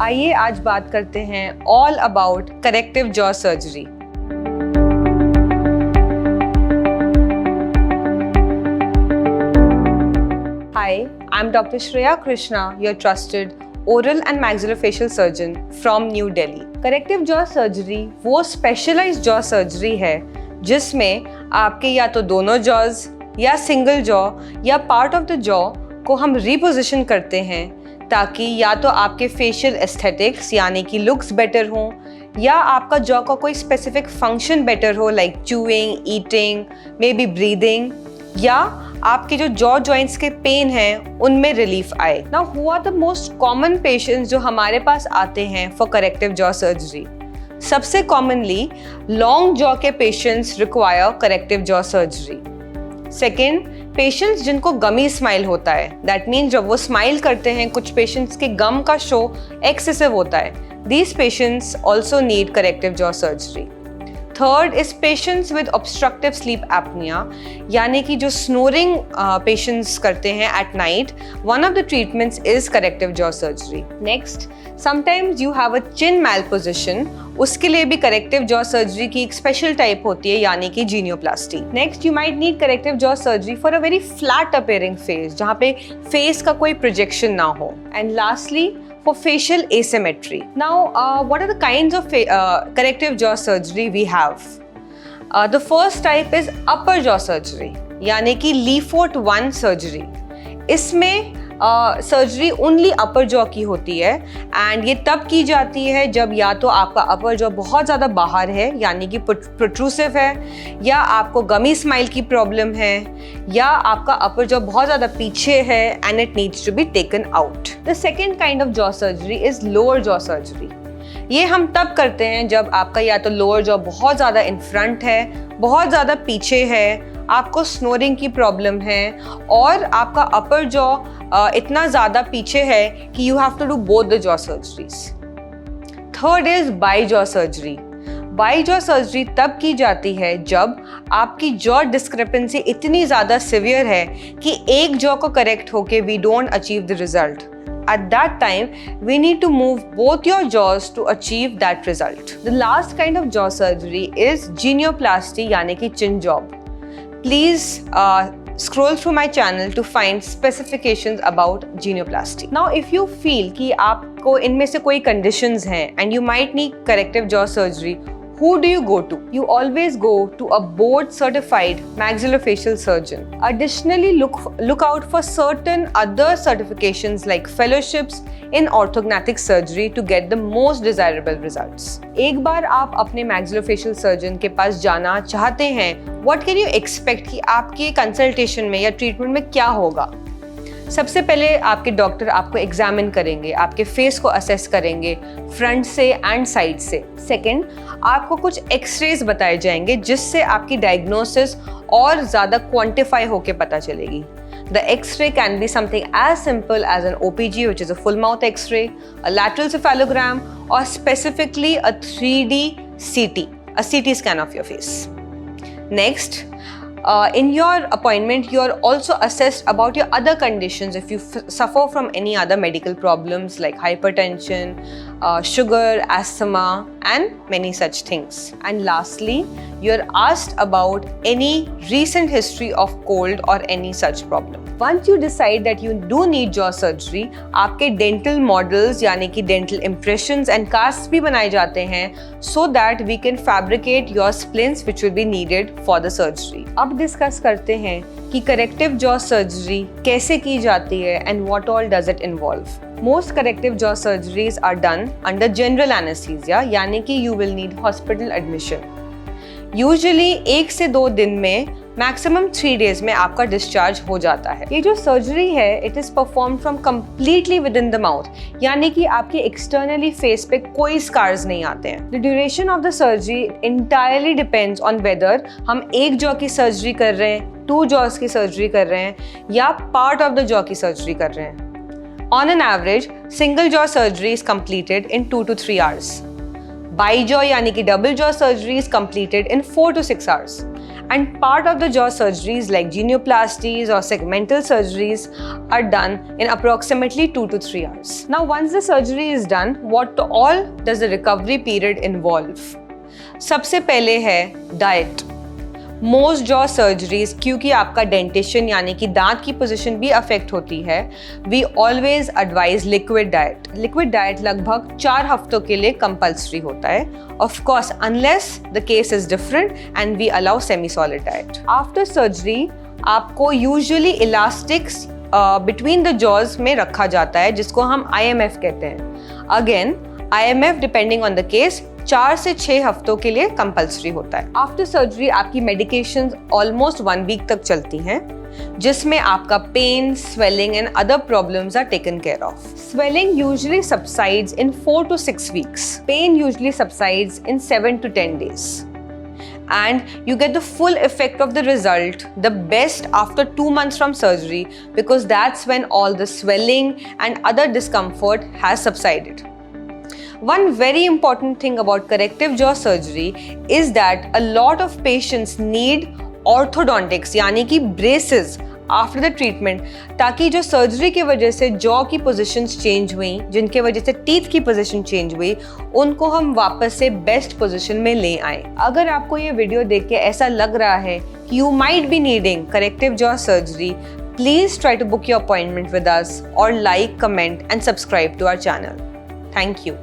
आइए आज बात करते हैं all about corrective jaw surgery. Hi, I'm Dr. Shreya Krishna, your trusted oral and maxillofacial surgeon from New Delhi. Corrective jaw surgery वो specialized jaw surgery है जिसमें आपके या तो दोनों jaws या single jaw या part of the jaw को हम reposition करते हैं ताकि या तो आपके facial aesthetics यानी कि looks better हों या आपका jaw का कोई specific function better हो like chewing, eating, maybe breathing या आपके जो जॉ जॉइंट्स के पेन हैं उनमें रिलीफ आए। Now who are the most common patients जो हमारे पास आते हैं फॉर करेक्टिव जॉ सर्जरी? सबसे कॉमनली लॉन्ग जॉ के patients require corrective jaw surgery. Second, patients जिनको गमी स्माइल होता है, दैट मीन्स जब वो स्माइल करते हैं कुछ पेशेंट्स के गम का शो एक्सेसिव होता है, these patients also need corrective jaw surgery. Third is patients with obstructive sleep apnoea, यानी कि जो स्नोरिंग पेशेंट्स करते हैं at night, one of the treatments is corrective jaw surgery. Next, sometimes you have a chin malposition, उसके लिए भी corrective jaw surgery की एक स्पेशल टाइप होती है यानी कि genioplasty. Next, you might need corrective jaw surgery for a very flat appearing face, जहाँ पे फेस का कोई प्रोजेक्शन ना हो। And lastly, for facial asymmetry. Now, what are the kinds of corrective jaw surgery we have? The first type is upper jaw surgery, यानी कि Lefort 1 surgery. इसमें surgery only अपर jaw की होती है एंड ये तब की जाती है जब या तो आपका अपर जॉ बहुत ज़्यादा बाहर है यानी कि प्रोट्रूसिव है, या आपको गमी स्माइल की प्रॉब्लम है, या आपका अपर जॉ बहुत ज़्यादा पीछे है and it needs to be taken out. The second kind of jaw surgery is lower jaw surgery. ये हम तब करते हैं जब आपका या तो लोअर जॉ बहुत ज़्यादा इन फ्रंट है, बहुत ज़्यादा पीछे है, आपको स्नोरिंग की प्रॉब्लम है और आपका अपर जॉ इतना ज़्यादा पीछे है कि you have to do both the jaw surgeries. Third is bi jaw surgery. Bi jaw surgery तब की जाती है जब आपकी जॉ डिस्क्रिपेंसी इतनी ज़्यादा सिवियर है कि एक जॉ को करेक्ट होके we don't achieve the result. At that time, we need to move both your jaws to achieve that result. The last kind of jaw surgery is genioplasty, यानी कि chin job. Please scroll through my channel to find specifications about genioplasty. Now, if you feel कि आपको इनमें से कोई conditions हैं and you might need corrective jaw surgery, who do you go to? You always go to a board certified maxillofacial surgeon. Additionally, look out for certain other certifications like fellowships in orthodontic surgery to get the most desirable results. एक बार आप अपने maxillofacial surgeon के पास जाना चाहते हैं, what can you expect कि आपके consultation में या treatment में क्या होगा? सबसे पहले आपके डॉक्टर आपको एग्जामिन करेंगे, आपके फेस को असेस करेंगे फ्रंट से एंड साइड से। सेकंड, आपको कुछ एक्सरेज बताए जाएंगे जिससे आपकी डायग्नोसिस और ज़्यादा क्वांटिफाई होके पता चलेगी। The X-ray can be something as simple as an OPG, which is a full mouth X-ray, a lateral cephalogram, or specifically a 3D CT, a CT scan of your face. Next, in your appointment, you are also assessed about your other conditions if you suffer from any other medical problems like hypertension, sugar, asthma, and many such things. And lastly, you are asked about any recent history of cold or any such problem. Once you decide that you do need jaw surgery, आपके dental models यानी कि dental impressions and casts भी बनाए जाते हैं so that we can fabricate your splints which will be needed for the surgery. अब discuss करते हैं कि corrective jaw surgery कैसे की जाती है and what all does it involve. Most corrective jaw surgeries are done under general anesthesia, यानी कि you will need hospital admission. Usually 1 से 2 दिन में, मैक्सिमम 3 days में आपका डिस्चार्ज हो जाता है। ये जो सर्जरी है it is perform from completely with in the mouth, यानी कि आपके एक्सटर्नली फेस पे कोई स्कार्स नहीं आते हैं। The duration of the surgery entirely depends on whether हम एक जॉ की सर्जरी कर रहे हैं, 2 जॉज की सर्जरी कर रहे हैं या पार्ट ऑफ द जॉ की सर्जरी कर रहे हैं। On an average, single jaw surgery is completed in 2 to 3 hours. Bi-jaw यानी कि double jaw surgery is completed in 4 to 6 hours. and part of the jaw surgeries like genioplasties or segmental surgeries are done in approximately 2 to 3 hours. Now once the surgery is done, what all does the recovery period involve? सबसे पहले है diet. Most jaw surgeries, क्योंकि आपका dentition यानी कि दांत की position भी अफेक्ट होती है, we always advise liquid diet. Liquid diet लगभग 4 हफ्तों के लिए कंपल्सरी होता है. Of course unless the case is different and we allow semi solid diet. After surgery आपको usually elastics between the jaws में रखा जाता है, जिसको हम IMF कहते हैं. Again IMF depending on the case 4 से 6 हफ्तों के लिए कंपल्सरी होता है. आफ्टर सर्जरी आपकी मेडिकेशंस ऑलमोस्ट 1 वीक तक चलती हैं, जिसमें आपका pain, swelling and other problems are taken care of. Swelling usually subsides in 4 to 6 weeks. Pain usually subsides in 7 to 10 days. And you get the full effect of the result, the best after 2 months from surgery, because that's when all the swelling and other discomfort has subsided. One very important thing about corrective jaw surgery is that a lot of patients need orthodontics यानी कि braces after the treatment, ताकि जो surgery की वजह से jaw की positions change हुई, जिनके वजह से टीथ की पोजीशन चेंज हुई, उनको हम वापस से बेस्ट पोजीशन में ले आए. अगर आपको ये वीडियो देख के ऐसा लग रहा है कि you might be needing corrective jaw surgery, please try to book your appointment with us और like, comment and subscribe to our channel. Thank you.